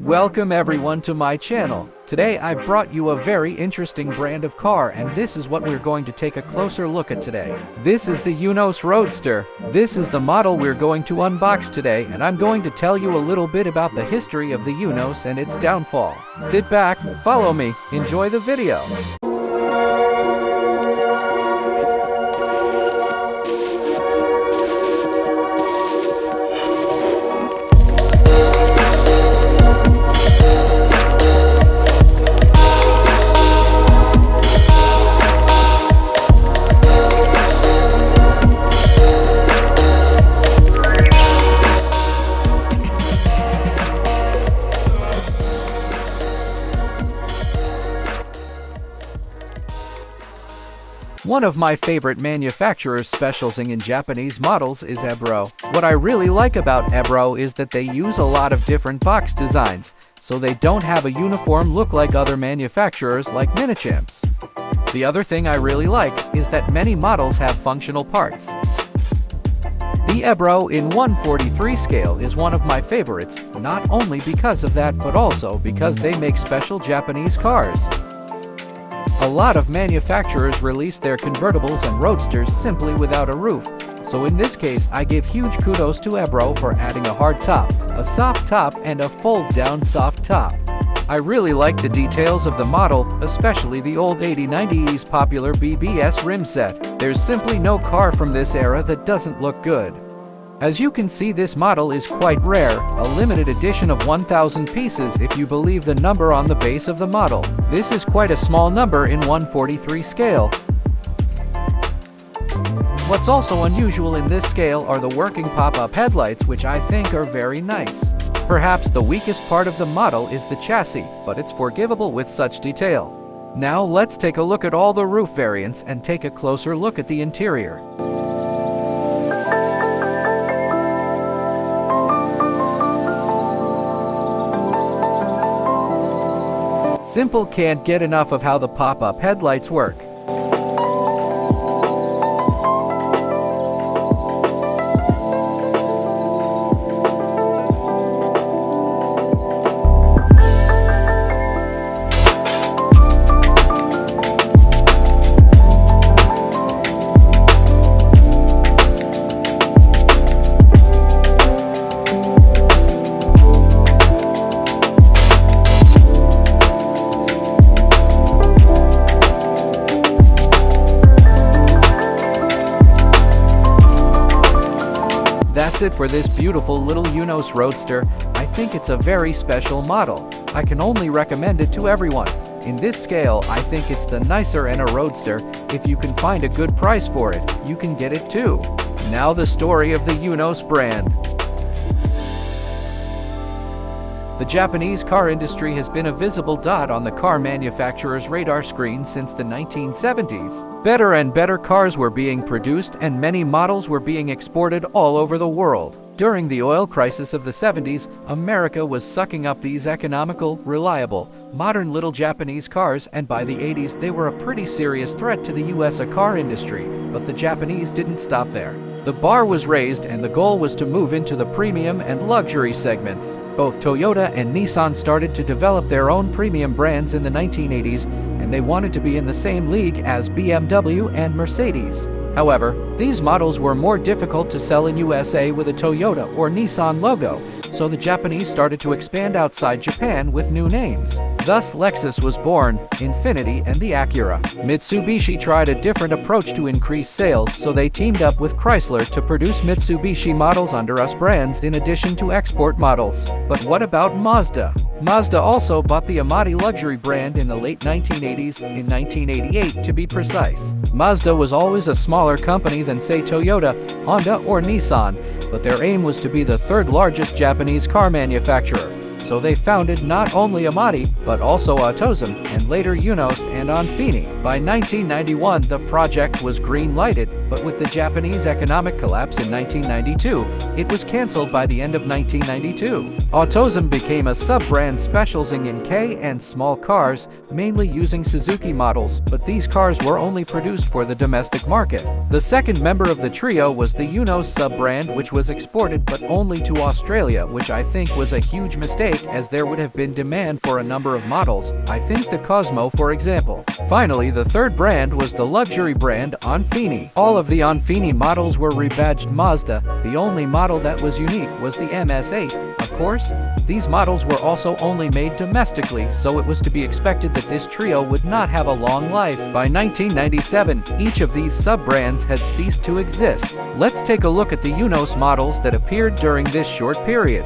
Welcome everyone to my channel. Today I've brought you a very interesting brand of car, and this is what we're going to take a closer look at today. This is the Eunos Roadster. This is the model we're going to unbox today, and I'm going to tell you a little bit about the history of the Eunos and its downfall. Sit back, follow me, enjoy the video. One of my favorite manufacturers specializing in Japanese models is Ebbro. What I really like about Ebbro is that they use a lot of different box designs, so they don't have a uniform look like other manufacturers like Minichamps. The other thing I really like is that many models have functional parts. The Ebbro in 1/43 scale is one of my favorites, not only because of that but also because they make special Japanese cars. A lot of manufacturers release their convertibles and roadsters simply without a roof, so in this case I give huge kudos to Ebbro for adding a hard top, a soft top, and a fold-down soft top. I really like the details of the model, especially the old 80-90s popular BBS rim set. There's simply no car from this era that doesn't look good. As you can see, this model is quite rare, a limited edition of 1,000 pieces if you believe the number on the base of the model. This is quite a small number in 1/43 scale. What's also unusual in this scale are the working pop-up headlights, which I think are very nice. Perhaps the weakest part of the model is the chassis, but it's forgivable with such detail. Now let's take a look at all the roof variants and take a closer look at the interior. Simple can't get enough of how the pop-up headlights work. That's it for this beautiful little Eunos Roadster. I think it's a very special model. I can only recommend it to everyone. In this scale, I think it's the nicer and a Roadster. If you can find a good price for it, you can get it too. Now the story of the Eunos brand. The Japanese car industry has been a visible dot on the car manufacturer's radar screen since the 1970s. Better and better cars were being produced and many models were being exported all over the world. During the oil crisis of the 70s, America was sucking up these economical, reliable, modern little Japanese cars, and by the 80s they were a pretty serious threat to the US car industry, but the Japanese didn't stop there. The bar was raised and the goal was to move into the premium and luxury segments. Both Toyota and Nissan started to develop their own premium brands in the 1980s, and they wanted to be in the same league as BMW and Mercedes. However, these models were more difficult to sell in USA with a Toyota or Nissan logo, so the Japanese started to expand outside Japan with new names. Thus Lexus was born, Infiniti, and the Acura. Mitsubishi tried a different approach to increase sales, so they teamed up with Chrysler to produce Mitsubishi models under US brands in addition to export models. But what about Mazda? Mazda also bought the Amati luxury brand in the late 1980s, in 1988 to be precise. Mazda was always a smaller company than, say, Toyota, Honda, or Nissan, but their aim was to be the third largest Japanese car manufacturer. So they founded not only Amati, but also Autosum, and later Eunos and Onfini. By 1991, the project was green-lighted, but with the Japanese economic collapse in 1992, it was cancelled by the end of 1992. Autosum became a sub-brand specializing in K and small cars, mainly using Suzuki models, but these cars were only produced for the domestic market. The second member of the trio was the Eunos sub-brand, which was exported but only to Australia, which I think was a huge mistake. mistake, as there would have been demand for a number of models, I think the Cosmo for example. Finally, the third brand was the luxury brand Onfini. All of the Onfini models were rebadged Mazda. The only model that was unique was the MS8. Of course, these models were also only made domestically, so it was to be expected that this trio would not have a long life. By 1997, each of these sub-brands had ceased to exist. Let's take a look at the Eunos models that appeared during this short period.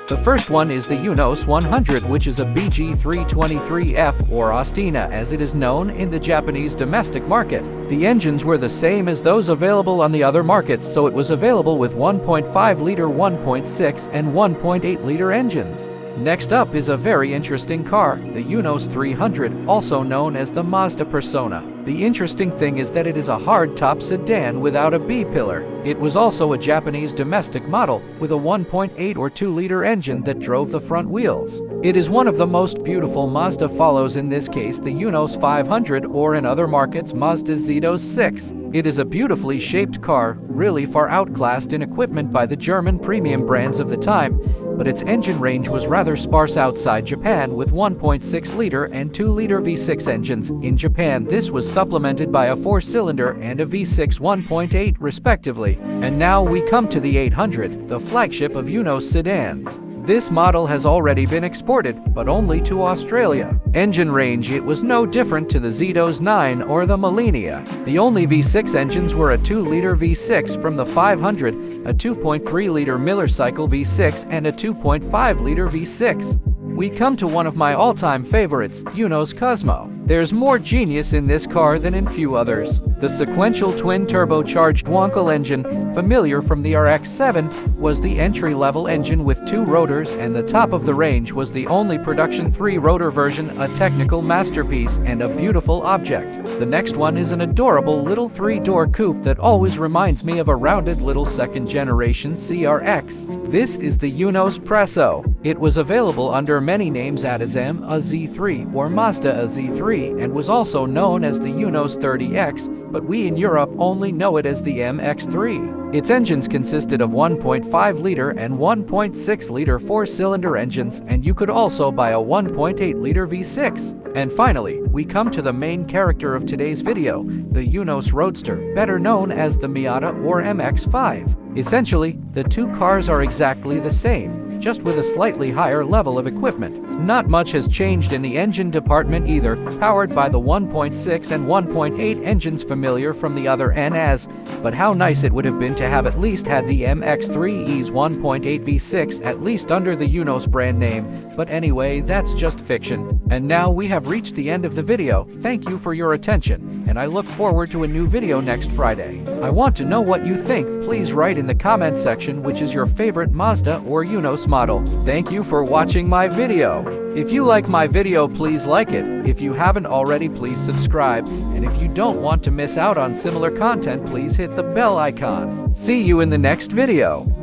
The first one is the Eunos 100, which is a BG323F, or Ostina as it is known in the Japanese domestic market. The engines were the same as those available on the other markets, so it was available with 1.5-liter, 1.6, and 1.8-liter engines. Next up is a very interesting car, the Eunos 300, also known as the Mazda Persona. The interesting thing is that it is a hardtop sedan without a B-pillar. It was also a Japanese domestic model with a 1.8 or 2-liter engine that drove the front wheels. It is one of the most beautiful Mazda follows, in this case the Eunos 500, or in other markets Mazda Zetos 6. It is a beautifully shaped car, really far outclassed in equipment by the German premium brands of the time, but its engine range was rather sparse outside Japan with 1.6-liter and 2-liter V6 engines. In Japan, this was supplemented by a 4-cylinder and a V6 1.8 respectively. And now we come to the 800, the flagship of Eunos sedans. This model has already been exported, but only to Australia. Engine range, it was no different to the Zetos 9 or the Millennia. The only V6 engines were a 2-liter V6 from the 500, a 2.3-liter Miller Cycle V6, and a 2.5-liter V6. We come to one of my all-time favorites, Eunos Cosmo. There's more genius in this car than in few others. The sequential twin-turbocharged Wankel engine, familiar from the RX-7, was the entry-level engine with 2 rotors, and the top of the range was the only production 3-rotor version, a technical masterpiece and a beautiful object. The next one is an adorable little 3-door coupe that always reminds me of a rounded little second-generation CRX. This is the Eunos Presso. It was available under many names as M, a Z3, or Mazda a Z3, and was also known as the Eunos 30X, but we in Europe only know it as the MX3. Its engines consisted of 1.5-liter and 1.6-liter 4-cylinder engines, and you could also buy a 1.8-liter V6. And finally, we come to the main character of today's video, the Eunos Roadster, better known as the Miata or MX-5. Essentially, the two cars are exactly the same, just with a slightly higher level of equipment. Not much has changed in the engine department either, powered by the 1.6 and 1.8 engines familiar from the other NAs, but how nice it would have been to have at least had the MX-3E's 1.8 V6 at least under the Eunos brand name, but anyway, that's just fiction. And now we have reached the end of the video. Thank you for your attention, and I look forward to a new video next Friday. I want to know what you think. Please write in the comment section which is your favorite Mazda or Eunos model. Thank you for watching my video. If you like my video, please like it. If you haven't already, please subscribe. And if you don't want to miss out on similar content, please hit the bell icon. See you in the next video.